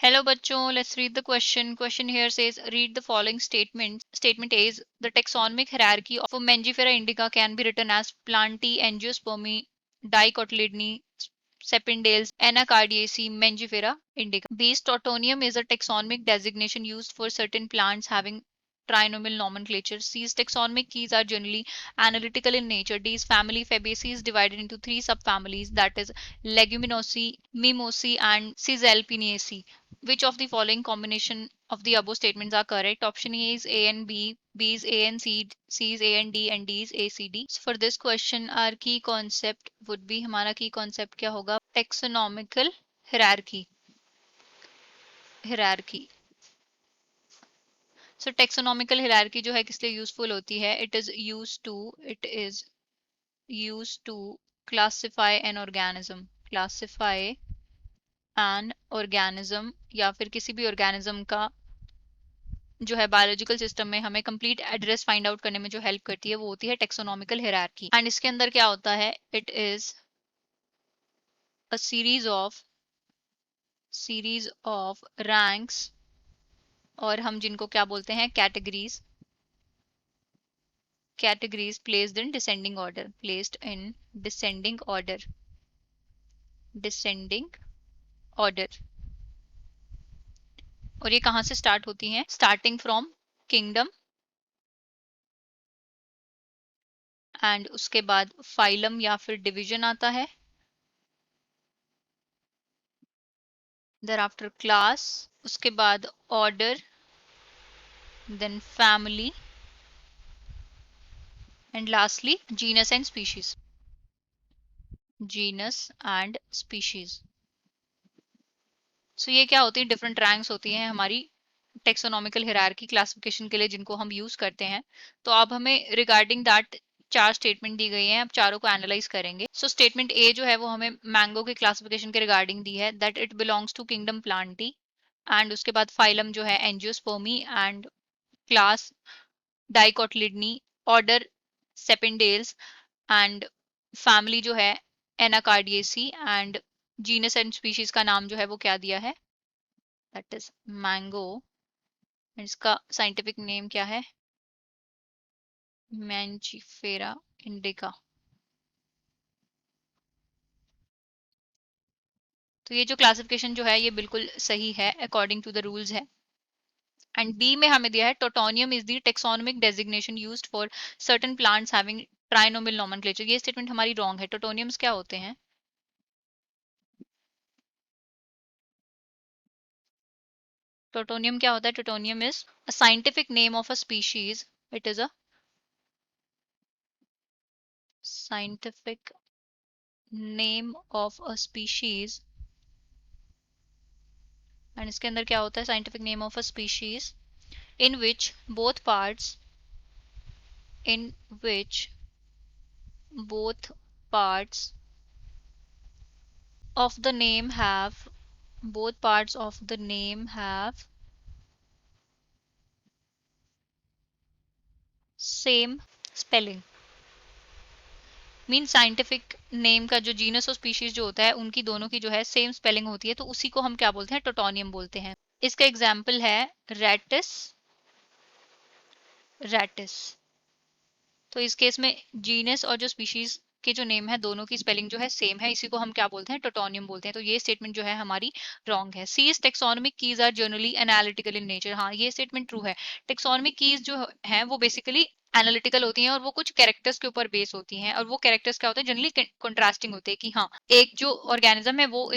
Hello bachcho, let's read the question. Question here says read the following statements. Statement A is the taxonomic hierarchy of Mangifera indica can be written as Plantae, Angiospermae, Dicotyledone, Sapindales, Anacardiaceae, Mangifera indica. B is Tautonium is a taxonomic designation used for certain plants having trinomial nomenclature. C's taxonomic keys are generally analytical in nature. D's family Fabaceae is divided into three subfamilies, that is Leguminosae, Mimosae, and Caesalpinaceae. Which of the following combination of the above statements are correct? Option A is A and B, B is A and C, C is A and D is A C D. So for this question, our key concept would be हमारा key concept क्या होगा? Taxonomical hierarchy. Hierarchy. So taxonomical hierarchy जो है किस लिए useful होती है? It is used to classify an organism. Classify an organism या फिर किसी भी organism का जो है बायोलॉजिकल सिस्टम में हमें कंप्लीट एड्रेस फाइंड आउट करने में जो हेल्प करती है वो होती है टेक्सोनॉमिकल हायरार्की। एंड इसके अंदर क्या होता है? It is a series of ranks, और हम जिनको क्या बोलते हैं? Categories placed in descending order. Descending order. और ये कहाँ से स्टार्ट होती हैं? स्टार्टिंग फ्रॉम किंगडम, एंड उसके बाद फाइलम या फिर डिवीजन आता है, thereafter class, उसके बाद order, then family, and lastly genus and species. So ये क्या होती है? डिफरेंट रैंक्स होती हैं हमारी टेक्सोनॉमिकल हायरार्की क्लासिफिकेशन के लिए जिनको हम यूज करते हैं। तो अब हमें रिगार्डिंग दैट चार स्टेटमेंट दी गई हैं, अब चारों को एनालाइज करेंगे। सो स्टेटमेंट ए जो है वो हमें मैंगो के क्लासिफिकेशन के रिगार्डिंग दी है, that it belongs to kingdom plantae, and उसके बाद फाइलम जो है angiospermae, and class dicotyledonae, order sapindales, and family जो है anacardiaceae, and genus and species का नाम जो है वो क्या दिया है? That is mango. इसका साइंटिफिक नेम क्या है? Mangifera indica. तो ये जो क्लासिफिकेशन जो है ये बिल्कुल सही है, अकॉर्डिंग टू द रूल्स है। एंड बी में हमें दिया है tautonym is the taxonomic designation used for certain plants having trinomial nomenclature. ये स्टेटमेंट हमारी रॉन्ग है। टोटोनियम्स क्या होते हैं? टोटोनियम क्या होता है? Tautonym is a scientific name of a species. It is a scientific name of a species, and इसके अंदर क्या होता है? Scientific name of a species in which both parts in which both parts of the name have both parts of the name have same spelling। Mean scientific name का जो genus और species जो होता है उनकी दोनों की जो है सेम स्पेलिंग होती है, तो उसी को हम क्या बोलते हैं? टोटोनियम बोलते हैं। इसका एग्जाम्पल है रेटिस। तो इस केस में जीनस और जो स्पीशीज के जो नेम है दोनों की स्पेलिंग जो है सेम है, इसी को हम क्या बोलते हैं? टोटोनियम बोलते हैं। तो ये स्टेटमेंट जो है हमारी रॉन्ग है। C is taxonomic keys are generally analytical in nature. हाँ, ये स्टेटमेंट ट्रू है। टेक्सोनोमिक कीज जो है वो बेसिकली एनालिटिकल होती हैं और वो कुछ कैरेक्टर्स के ऊपर बेस होती हैं, और वो कैरेक्टर्स क्या होते हैं? जनरली कंट्रास्टिंग होते हैं कि हाँ, एक जो ऑर्गेनिज्म है वो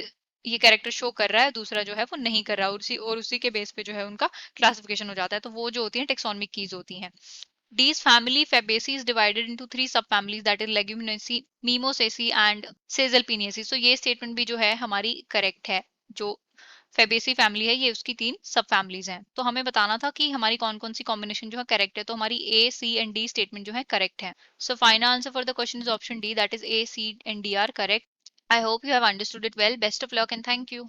ये कैरेक्टर शो कर रहा है, दूसरा जो है वो नहीं कर रहा, और उसी के बेस पे जो है उनका क्लासिफिकेशन हो जाता है। तो वो जो होती है टेक्सोनोमिक कीज होती हैं। D's family Fabaceae is divided into three subfamilies, that is Leguminosae, Mimosaceae and Caesalpinaceae। So ये स्टेटमेंट भी जो है हमारी करेक्ट है। जो फेबेसी फैमिली है ये उसकी तीन सब फैमिलीज हैं। तो हमें बताना था कि हमारी कौन कौन सी कॉम्बिनेशन जो है करेक्ट है। तो हमारी A, C and D statement जो है करेक्ट है। So final answer for the question is option D, that is A, C and D are correct. I hope you have understood it well. Best of luck and thank you.